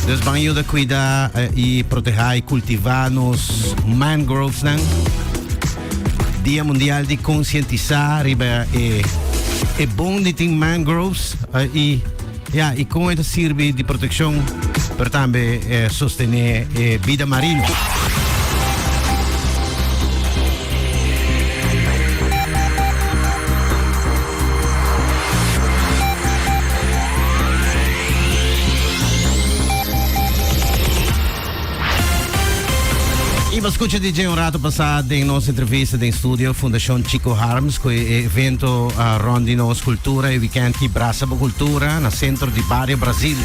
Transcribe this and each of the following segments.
Dus van jullie cuidar e proteger e cultivar nos mangroves nang. Dia Mundial de conscientizar e bom de ting mangroves e com isso serve de proteção para também sostener a vida marina. Escuta DJ un rato passado in nostra intervista in studio Fondazione Chico Harms con evento Rondino Cultura e weekend di Brasa Cultura nel centro di Bari, Brasil.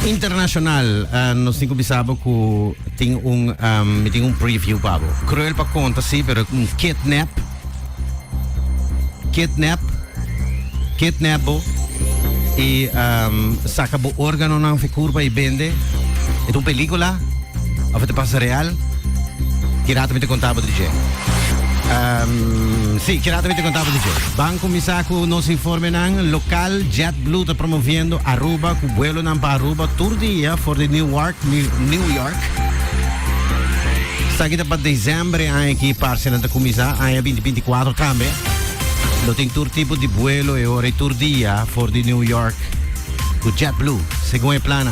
Internacional, nós temos começado com um preview pabo. Cruel para conta sim, pero um kidnap e saca o órgano na curva e vende. É uma película, ou é passa real? Diretamente contava DJ. Sim, diretamente contava DJ. Banco Misaco nos informe nang local JetBlue está promovendo Aruba, com vuelo nang para Aruba tour dia for the New York. Está aqui para dezembro, aqui parceiro da comissão, aí 2024 também. Lo tem tour tipo de vuelo e ora tour dia for the New York com JetBlue. Segundo o plano.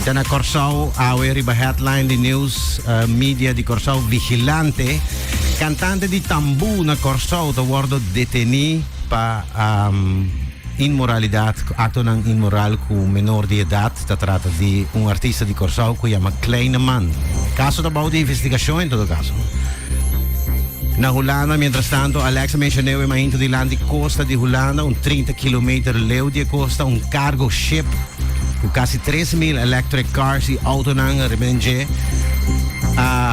Dan na Corsao, riba headline de news media de Corsao vigilante. Cantante di Tambu na Corsao da worden deteni pa immoralidade, acto ng immoral com menor de idade. Se trata de artista de Corsao que chama Kleine Man. Caso da bouw de investigação em todo caso. Na Holanda, mientras tanto, Alexa mencionou o momento de land de costa de Holanda, 30 km leu de costa, cargo ship com quase 3.000 electric cars e auto nang rebenge.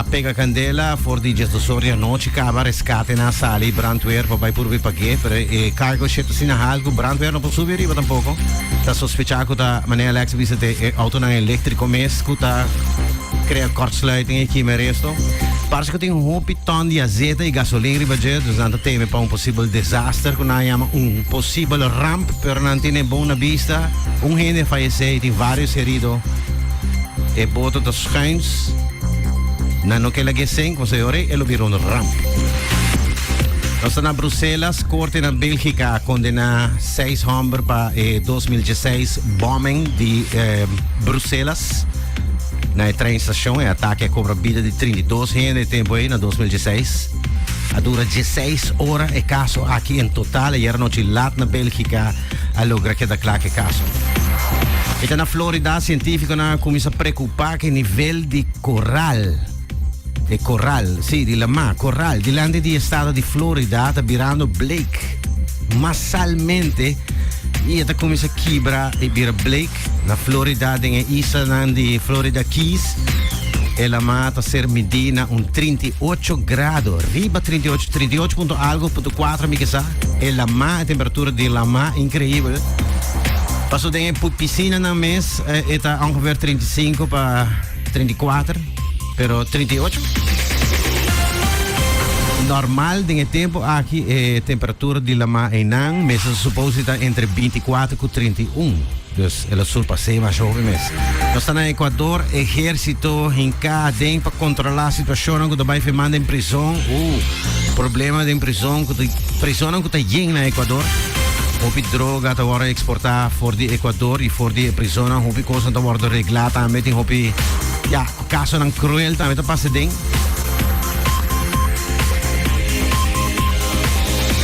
Pega candela for di gestosoria noche cava rescate na sali brandweer papai purvi paghe per cargo ship sina halgo brandweer non posso subire tampoco. Ta sospechado da maneira Alexa visite auto nang elétrico mes kuta crea kortsluiting e chi me resto. Parece que tem hoop ton de azeite e gasolina budget, dus dan teme para possível desastre, que nós chamamos possível ramp, pero não tem boa vista. Gente faleceu, tem vários heridos. E boto dos cães, não que lagi sem, como se ore, ele virou ramp. Nós na Bruxelas, corte na Bélgica condena 6 homens para 2016 bombing de Bruxelas. Na treinstação é ataque a cobra vida de 32 gente tempo aí na 2016. Dura 16 horas e caso aqui em total e era noite lá na Bélgica a logra que da claque caso. E na Flórida científico na começa a preocupar que nível de coral de lama, coral di lande di estado di Florida está virando Blake massalmente. E esta começa a quebrar e vira Blake na Florida, tem isla de Florida Keys. Ela mata ser medina 38 graus, riba 38 ponto algo, ponto 4, me que sa. Ela má a temperatura de la má incrível. Passou tem piscina na mês, está ongeveer 35 para 34, pero 38. Normal de tempo aqui é temperatura de lama em Nang, mas suposta entre 24 e 31. Dus ela surpassei mais jovem mês. Nós estamos no Equador, exército em cadem para controlar a situação que também foi mandado em prisão. Problema de prisão que prisão que está na Equador. Houve droga que agora exportar fora do Equador e fora da prisão, houve coisa que agora reglada também, houve caso não cruel também está passando.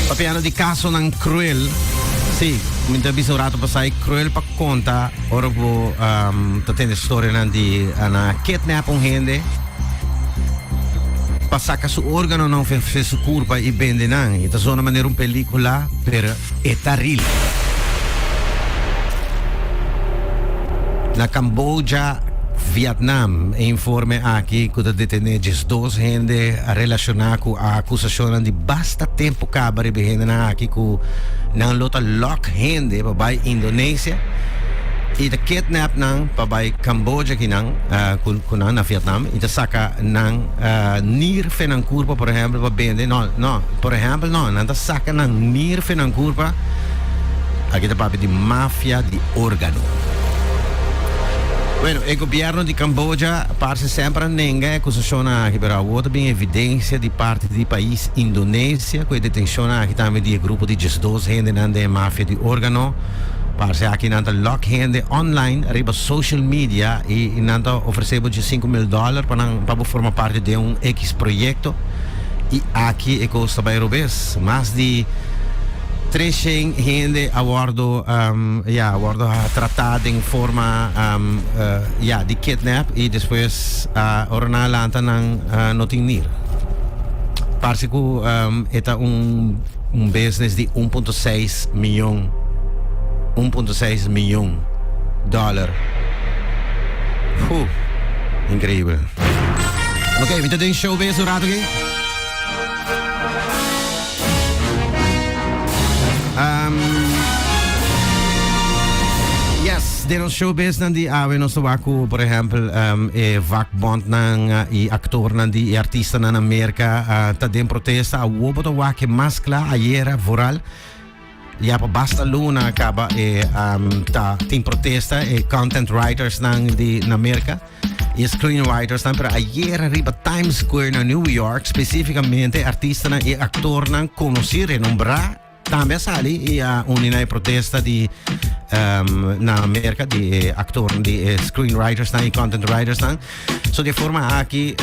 Papiano di caso ng cruel. Sì, mi ha bisognato passare cruel pa conta. Ora po tatende storia di ana kidnap gente. Passaka su organo non fe su curva e bende nang. Ita sono maniera un pellicola per etaril. Na Cambogia, Vietnam informe aqui que detenedes 2 gente relacionadas com a acusação de basta tempo cabare behende na aqui com nang lota lock gente para Indonésia e de kidnap nang para Cambodia que nang com na Vietnam e de saca nang nier fenang curva por exemplo para bende não por exemplo não nang saca nang nier fenang curva Aquí está papi de mafia de órgano. Bueno, il governo di Cambogia parse sempre a nenga acusazione che però vuole ben evidenza di parte del paese Indonesia, con detenzione che también di gruppo di gestos gente nande mafia di órgano. Parse aqui nanta lock gente online riba social media e nanta oferecebo de $5,000 para formar parte de X proyecto. E aqui é costa by Robes, mais de 300 gente a bordo tratada em forma de kidnap e depois ordenar lanta não notinir. Parece que é business de 1.6 milhão $1.6 million. Incrível. Ok, we doen showbiz, raad ik. Yes, dentro showbiz nandi we nos waku, por exemplo, vakbond nang i actor nandi i artista na Amerika ta den protesta a woboto wake maskla ayera voral. Ja, pa basta luna acaba tem protesta content writers nang di na Amerika e screenwriters nang pero ayer arriba Times Square na New York specificamente artista na e actor nang conocido renombrar também sali e unina protesta di na Amerika di actor di screenwriters nang e content writers nang so de forma aqui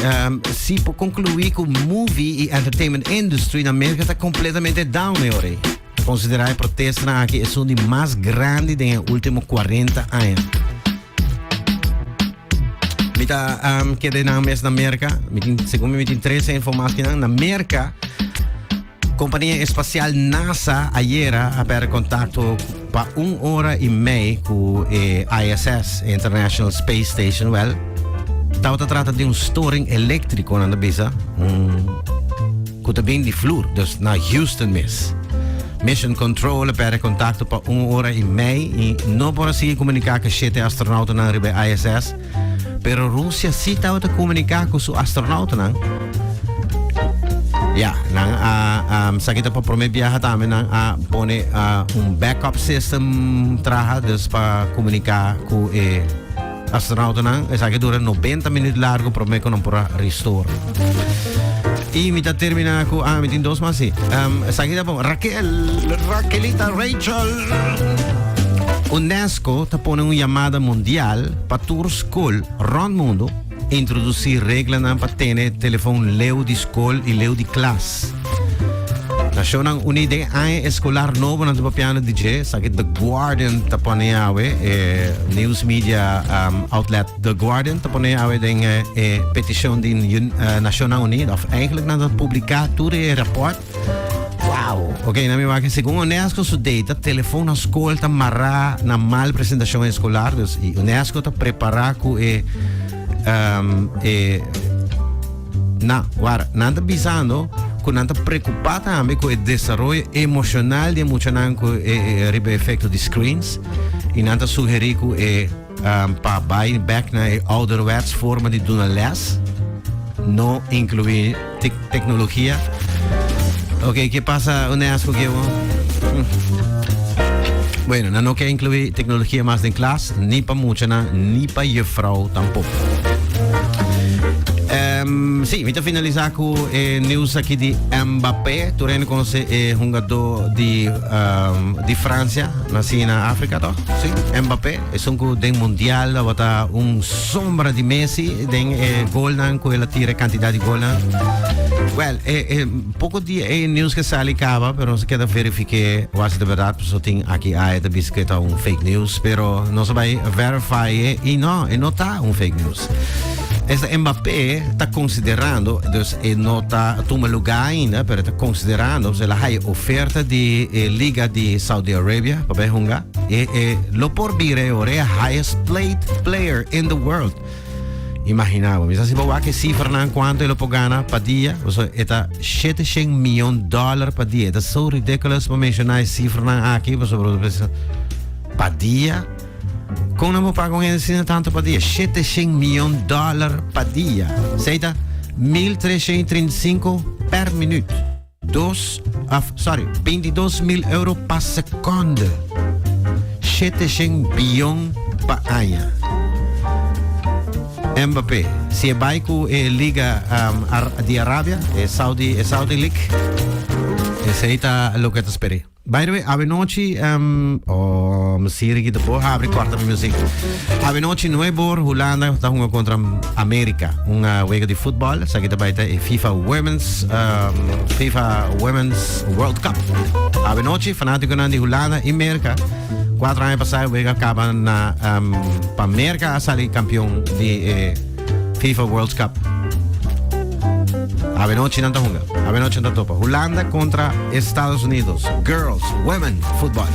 si può concluir que o movie e entertainment industry na Amerika está completamente down ore. Considerar a protesta aqui é um dos mais grandes dos últimos 40 anos. Mita que de na mes na América, segundo me 13 informação na América, companhia espacial NASA ayer aper contato para 1 hora e meia com ISS, International Space Station. Well, estava tratando de storing elétrico na bisa, que também de flor, dus na Houston mes. Mission Control per contatto per 1 ora e meia e non può si comunicare con 7 astronauti nang ribe ISS. Pero Russia si stava a comunicare con su astronauti nang. Ja, nang sakita pa prome viaja tamen nang pone backup system traha dus pa comunicare con astronauti nang. E sa che dura 90 minuti largo prome che non può restore. E mi termina con mi tin dos más sí. Sakita po Raquelita Rachel. UNESCO ta pone una llamada mundial para tour school rond mundo introduzir reglas para tener teléfono leu di school e leu di classe. Nacional Unide a escolar novo na piano DJ, sa che The Guardian ta pone news media outlet The Guardian ta pone den petition din Nacional Unide of eigenlijk na publicar tudo e rapport. Wow. Ok, na mi va che secondo UNESCO su data telefono a scuola ta marra na mal presentazione escolar, dus UNESCO ta prepara ku guarda, nanta bisando con nanta preoccupata anche con il desarrollo emozionale di mucho nanco ribe effetto di screens e nanta suggerì che pa bai back na ouderwets forma di doen les no incluir tecnologia. Ok, ¿qué pasa UNESCO que bueno, no que incluir tecnología más en clase, ni para mucha ni para juffrouw tampoco. Sì, mi finalizar con news aqui de Mbappé. Tu conoce un jogador de Francia, nacido na África, toch? Sì, Mbappé es un del mundial, bota sombra de Messi, den gol nan con la tira cantidad de gol nan. Well, poco di news che sale cava, però se queda verificar was de verdade, so ting aqui de bicicleta fake news, pero no se vai verify e não tá fake news. Esta Mbappé está considerando, dus não está tomando lugar ainda, pero está considerando se la hay oferta de Liga de Saudi Arabia para jogar lo por vire ore highest paid player in the world. Imaginava, mas assim que cifra não quanto ele pode ganhar para dia, então está $700 milhões para dia. É so ridiculous para mencionar a cifra não aqui, para dia. Como não pagam ainda tanto para dia? $700 milhões para dia. Seita 1.335 per minuto. 22.000 euros per seconda. 700 bilhão pa ano. Mbappé, se vai com a Liga de Arábia, Saudi League, esse aí tá o que eu espero. By the way, avenoci, Mesiri aqui depois, abre quarta de música. Avenoci não é bom, Holanda está jogando contra América, uma liga de futebol, isso aqui também é FIFA Women's World Cup. Avenoci, fanático de Holanda e América. 4 anos passados, o acaba na América a sair campeão de FIFA World Cup. Avenoci não está jogando, Avenoci não está topa. Holanda contra Estados Unidos, Girls, Women, Football.